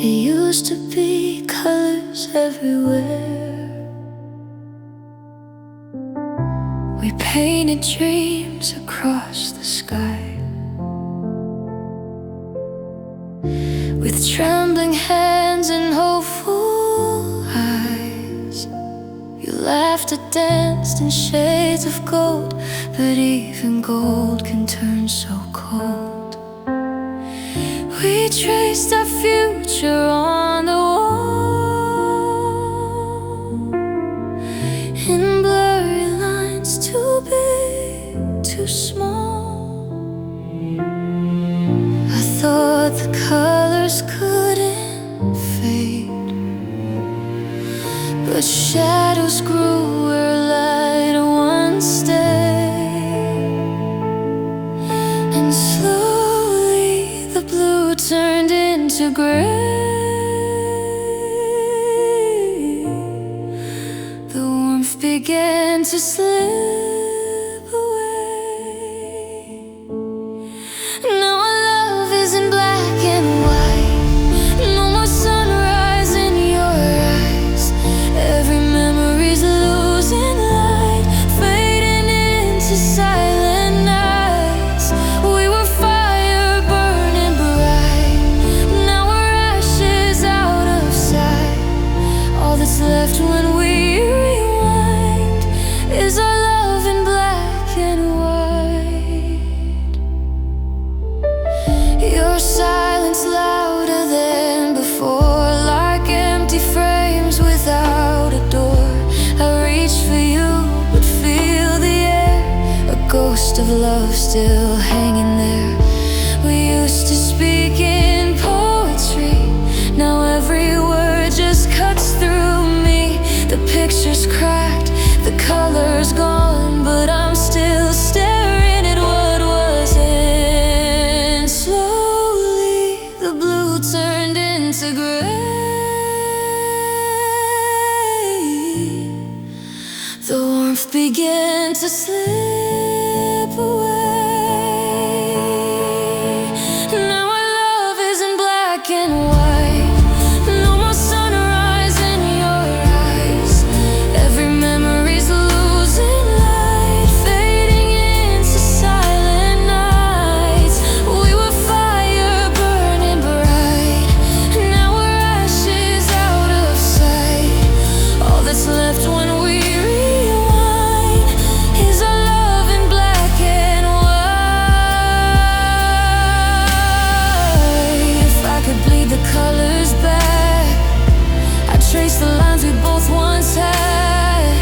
It used to be colors everywhere. We painted dreams across the sky. With trembling hands and hopeful eyes, you laughed and danced in shades of gold. But even gold can turn so cold. We traced our future on the wall, in blurry lines, too big, too small. I thought the colors couldn't fade, but shadows grew where light once stayed. And slowly the blue turned into gray. The warmth began to slip away. Now our love isn't black and white. No more sunrise in your eyes. Every memory's losing light, fading into silent nights. We were fire burning bright. Now we're ashes out of sight. All that's left when we rewind is our love in black and white. Your silence louder than before, like empty frames without a door. I reach for you, but feel the air, a ghost of love still hanging there. We used to speak in poetry. Now every word just cuts through me. The picture's cracked, the color's gone, but I'm still staring at what wasn't. Slowly the blue turned into gray. The warmth began to slip away. Now our love isn't black and white. No more sunrise in your eyes. Every memory's losing light, fading into silent nights. We were fire burning bright. Now we're ashes out of sight. All that's left when we rewind is our love in black and white. If I could bleed the colors back, I'd trace the lines we both once had.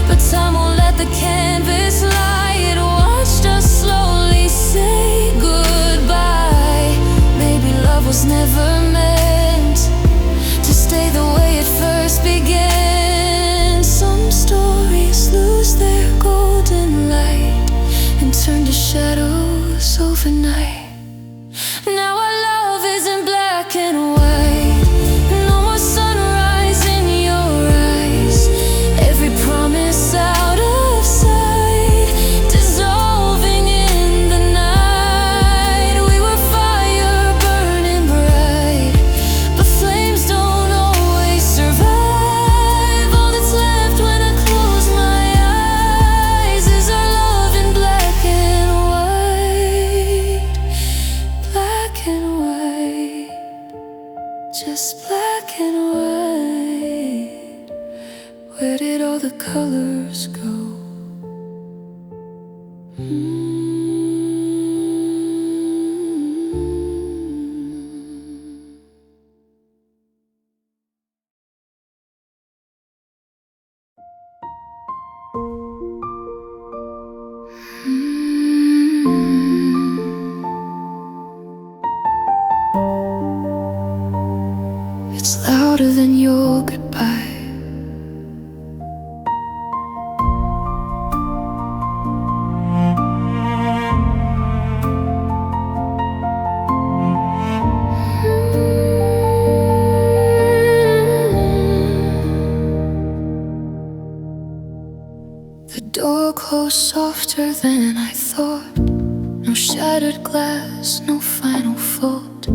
But time won't let the canvas lie. It watched us slowly say goodbye. Maybe love was never meant to stay the way it first began. Some stories lose their golden light and turn to shadows overnight. Now our love isn't black and white. No more sunrise in your eyes. Every promise out of sight, dissolving in the night. We were fire burning bright, but flames don't always survive. All that's left when I close my eyes is our love in black and white. Black and white, just black and white. Where did all the colors go? It's louder than your goodbye. faster than I thought. No shattered glass, no final fault,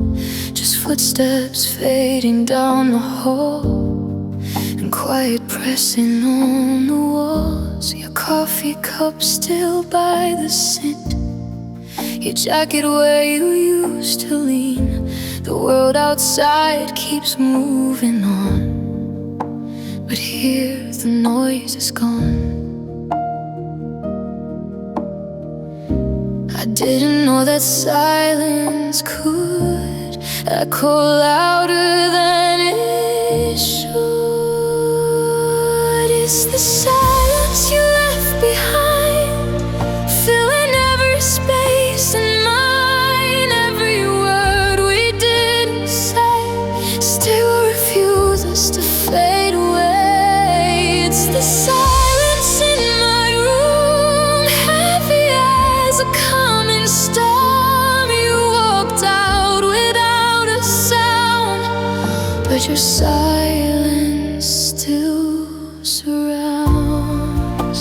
just footsteps fading down the hall, and quiet pressing on the walls. Your coffee cup still by the scent, your jacket where you used to lean. The world outside keeps moving on, but here the noise is gone. I didn't know that silence could echo louder than it should. It's the silence you left behind, filling every space in mine. Every word we didn't say still refuses to fade away. It's the silence in my room, heavy as a coming storm. You walked out without a sound, but your silence still surrounds.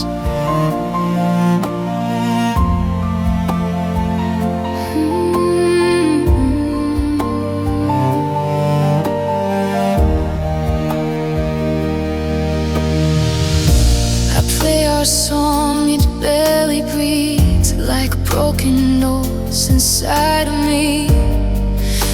I play our song, it barely breathes, like broken notes inside of me.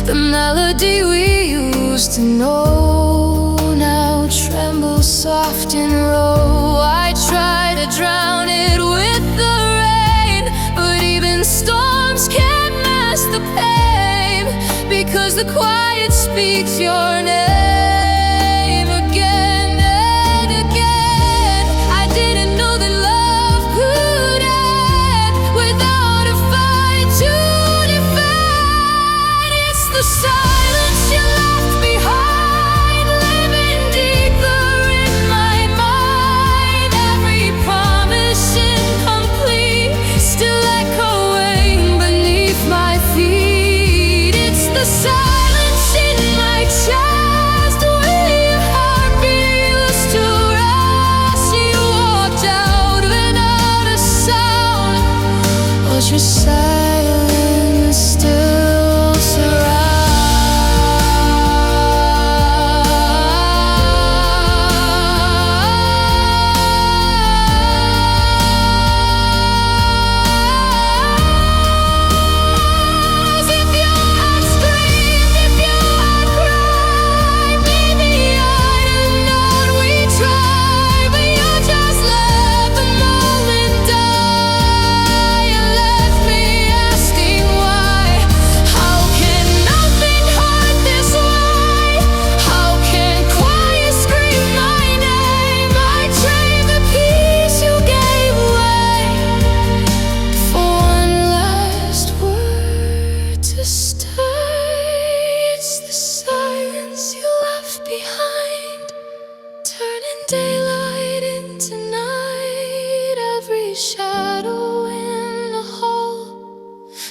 The melody we used to know now trembles soft and low. I try to drown it with the rain, but even storms can't mask the pain, because the quiet speaks your name again and again. I didn't know that love could end without a fight to defend. It's the silence you left behind, living deeper in my mind. Every promise incomplete, still echoing beneath my feet. It's the silence in my chest, where your heartbeat used to rest. You walked out without a sound, but your silence still surrounds. If you had screamed, if you had cried, maybe I'd have known we tried. But you just let the moment die, and left me asking why. How can nothing hurt this way? How can quiet scream my name? I trade the peace you gave away for one last word to stay. It's the silence you left behind, turning daylight into night. Every shadow in the hall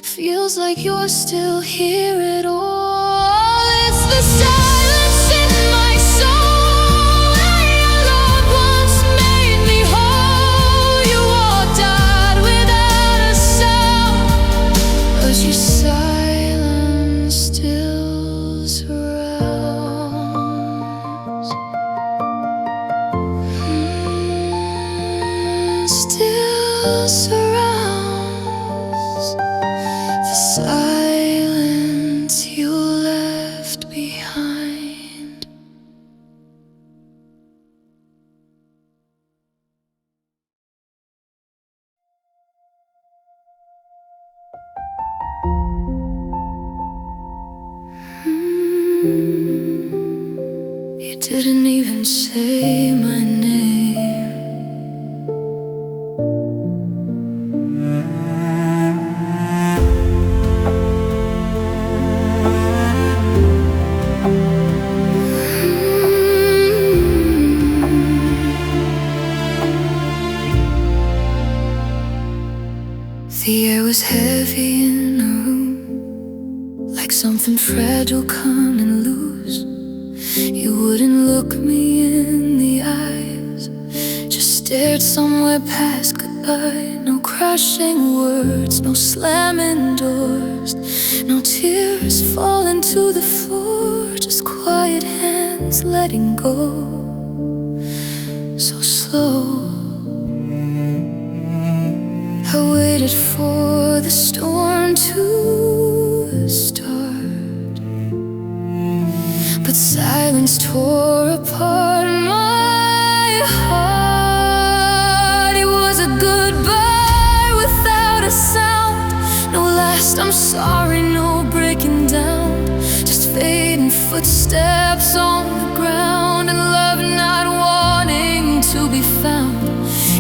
feels like you're still here at all. It's the silence in my soul, where your love once made me whole. You walked out without a sound, but your silence still surrounds. Still surrounds. The silence you left behind. You didn't even say my name. The air was heavy in the room, like something fragile coming loose. You wouldn't look me in the eyes, just stared somewhere past goodbye. No cry. crashing words, no slamming doors, no tears falling to the floor, just quiet hands letting go, so slow. I waited for the storm to start, but silence tore apart my heart. It was a goodbye without a sound, no last I'm sorry, no breaking down, just fading footsteps on the ground, and love not wanting to be found.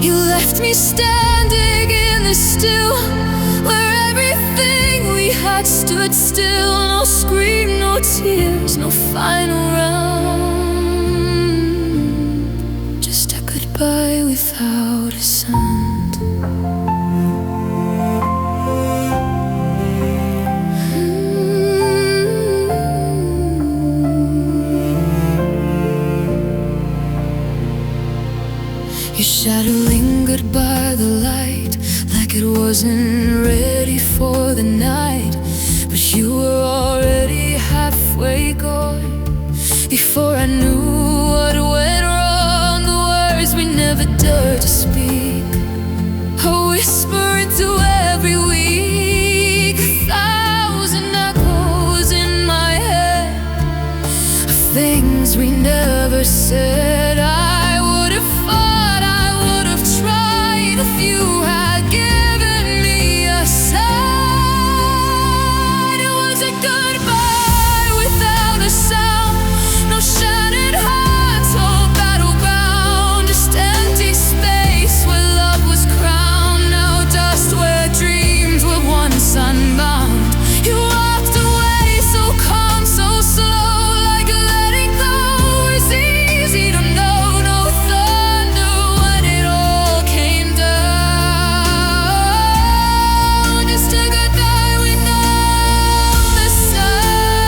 You left me standing in the still, where everything we had stood still. No scream, no tears, no final round, just a goodbye without a sound. Your shadow lingered by the light, like it wasn't ready for the night, but you were already halfway gone. Before I knew what went wrong, the words we never dared to speak, I whisper into every week, 1,000 echoes in my head of things we never said. I would have fought, I would have tried if you had given me a sign. It was a goodbye without a sound, no shattered hearts, all battle-bound, just empty space where love was crowned, now dust where dreams were once unbound. You walked away so calm, so slow, like letting go was easy to know. No thunder when it all came down, just a goodbye without the sound.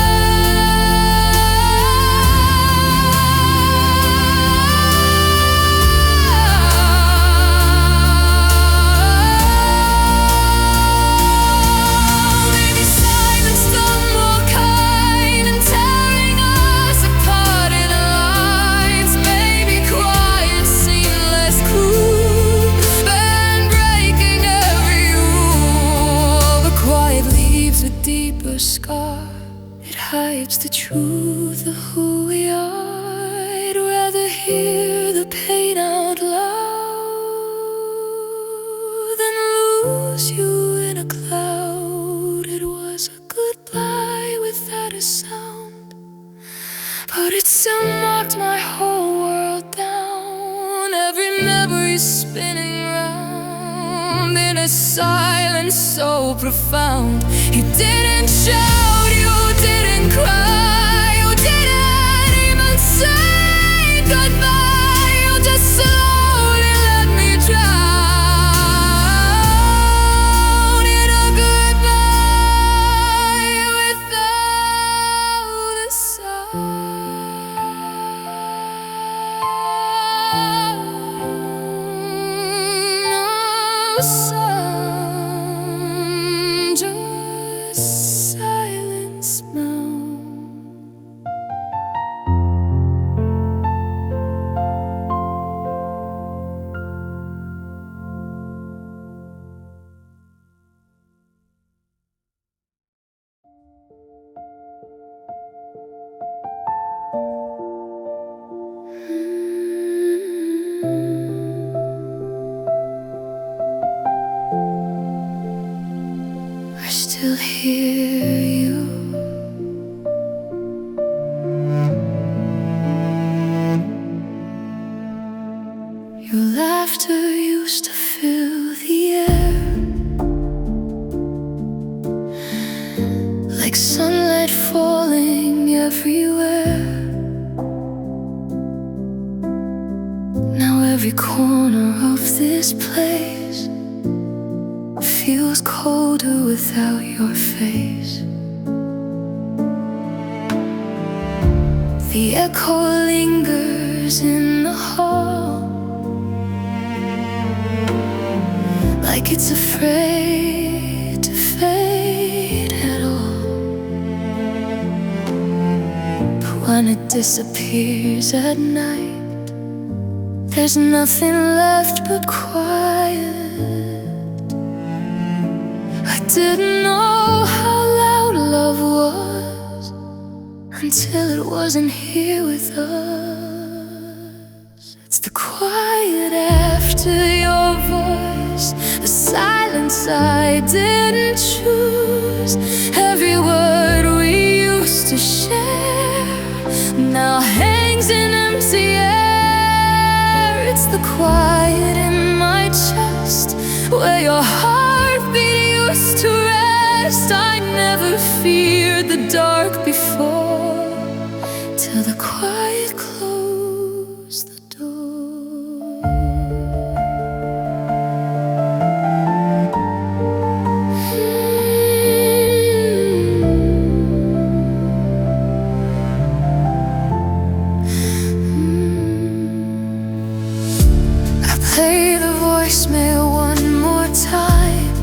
Maybe silence the more kind and tearing us apart in lines. Maybe quiet seemed less cruel than breaking every rule. But quiet leaves a deeper scar, it hides the truth of who we are. I'd rather hear the pain out loud than lose you in a cloud. It was a goodbye without a sound, but it still knocked my whole world down. Every memory spinning round in a silence so profound. You didn't shout, you didn't cry, you didn't even say goodbye. You just slowly let me drown in a goodbye without a sound. No sound, just silence now. I still hear you. Your laughter used to fill the air, like sunlight falling everywhere. Now every corner of this place feels colder without your face. The echo lingers in the hall, like it's afraid to fade at all. But when it disappears at night, there's nothing left but quiet. I didn't know how loud love was until it wasn't here with us. It's the quiet after your voice, the silence I didn't choose. Every word we used to share now hangs in empty air. It's the quiet in my chest where your heartbeat used to rest. I never feared the dark before, till the quiet closed the door. I play the voicemail one more time,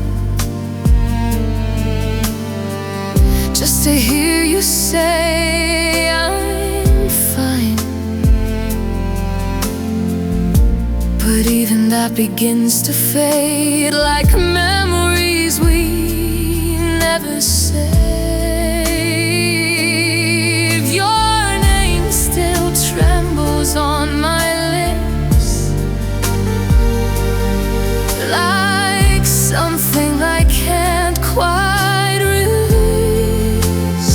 just to hear you say I'm fine. But even that begins to fade, like memories we never save. Your name still trembles on my lips, like something I can't quite release.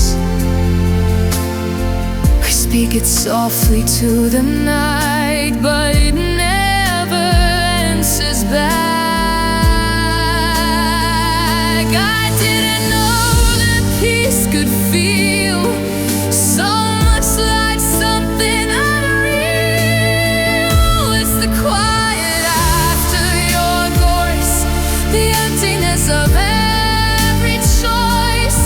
I speak it softly to the night, but it never answers back. I didn't know that peace could feel so much like something unreal. It's the quiet after your voice, the emptiness of every choice,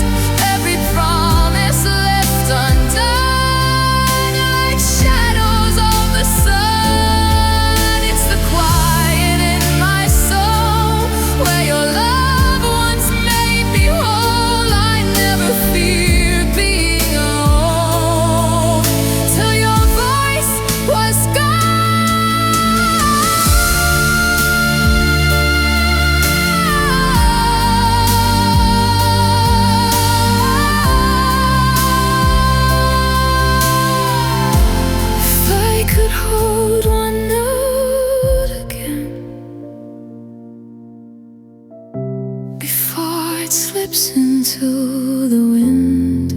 every promise left undone, like shadows on the sun. It's the quiet in my soul where your love once made me whole. I never feared being alone till your voice was If I could hold one note again before it slips into the wind,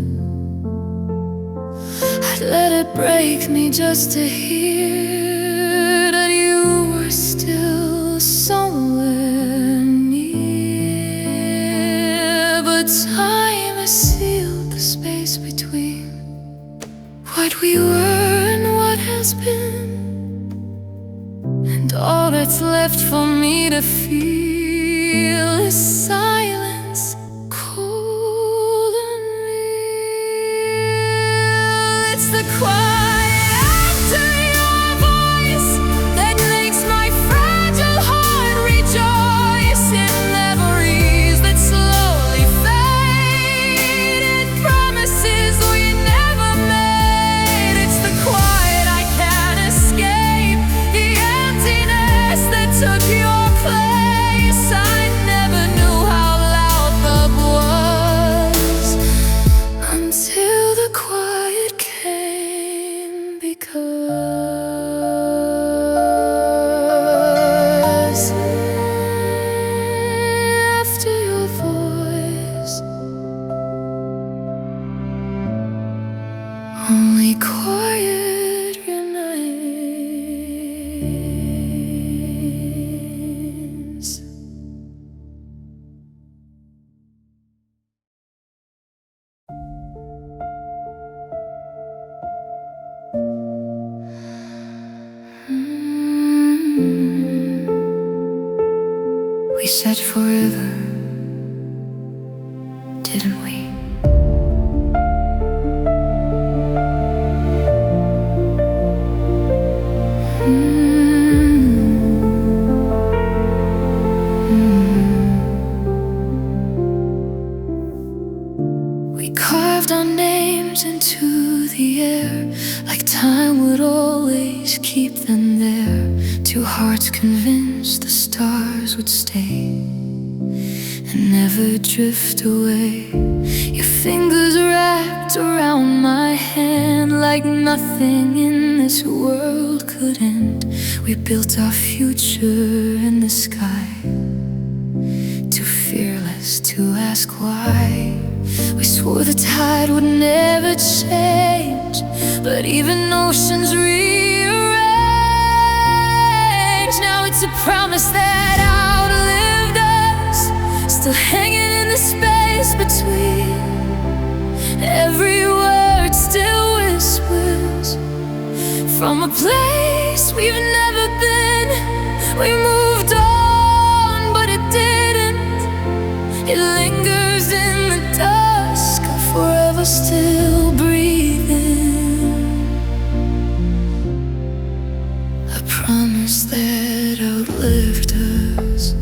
I'd let it break me just to hear that you were still somewhere near. But time has sealed the space between what we were and what has been, and all that's left for me to feel is silence, cold and real. It's the quiet after your voice that makes my fragile heart rejoice in memories that slowly fade, in promises we never made. It's the quiet I can't escape, the emptiness that took your place. I never knew how loud love was until the quiet came, because after your voice, only quiet remains. We said forever, didn't we? Mm-hmm. time would always keep them there. Two hearts convinced the stars would stay and never drift away. Your fingers wrapped around my hand like nothing in this world could end. We built our future in the sky, too fearless to ask why. We swore the tide would never change, but even oceans rearrange. Now it's a promise that outlived us, still hanging in the space between. Every word still whispers from a place we've never been. We moved on, but it didn't. It lingers in the dusk, forever still breathing. A promise that outlived us.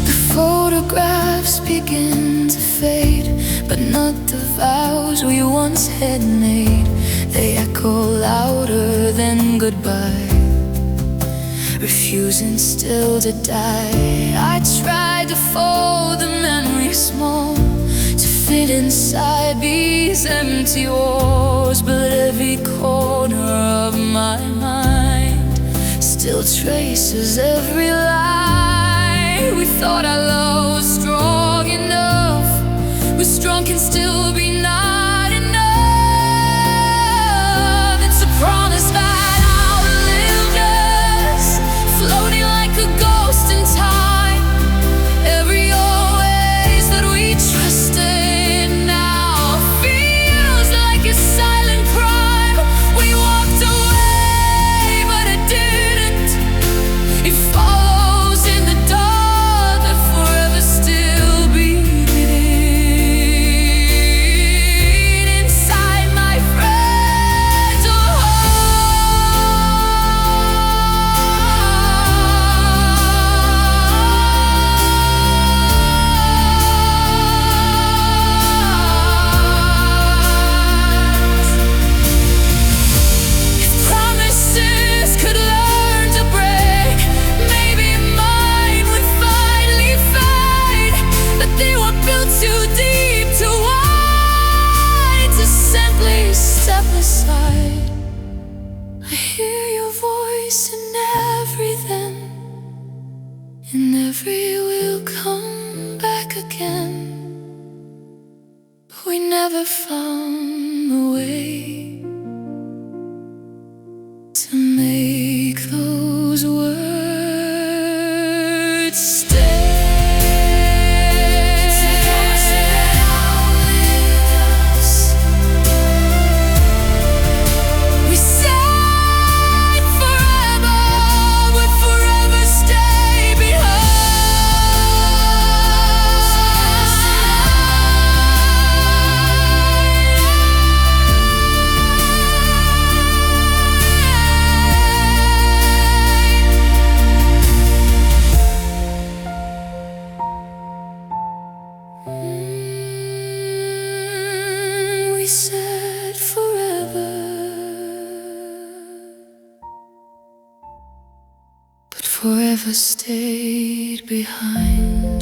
The photographs begin to fade, but not the vows we once had made. They echo louder than goodbye, refusing still to die. I tried to fold the memory small, to fit inside these empty walls, but every corner of my mind still traces every lie. We thought our love was strong enough, but strong can still be not enough. It's a promise that outlived us, floating like a ghost in time. Every always that we trusted now feels like a silent crime. We walked away, but it didn't. It follows in the dark, that forever still beating inside my fragile heart. If promises could learn to break, maybe mine would finally fade. But they were built too deep, too wide to simply step aside. I hear your voice in everything, in every will come back again. But we never found a way to make those words stay. We said forever, would forever stay behind. We said forever, but forever stayed behind.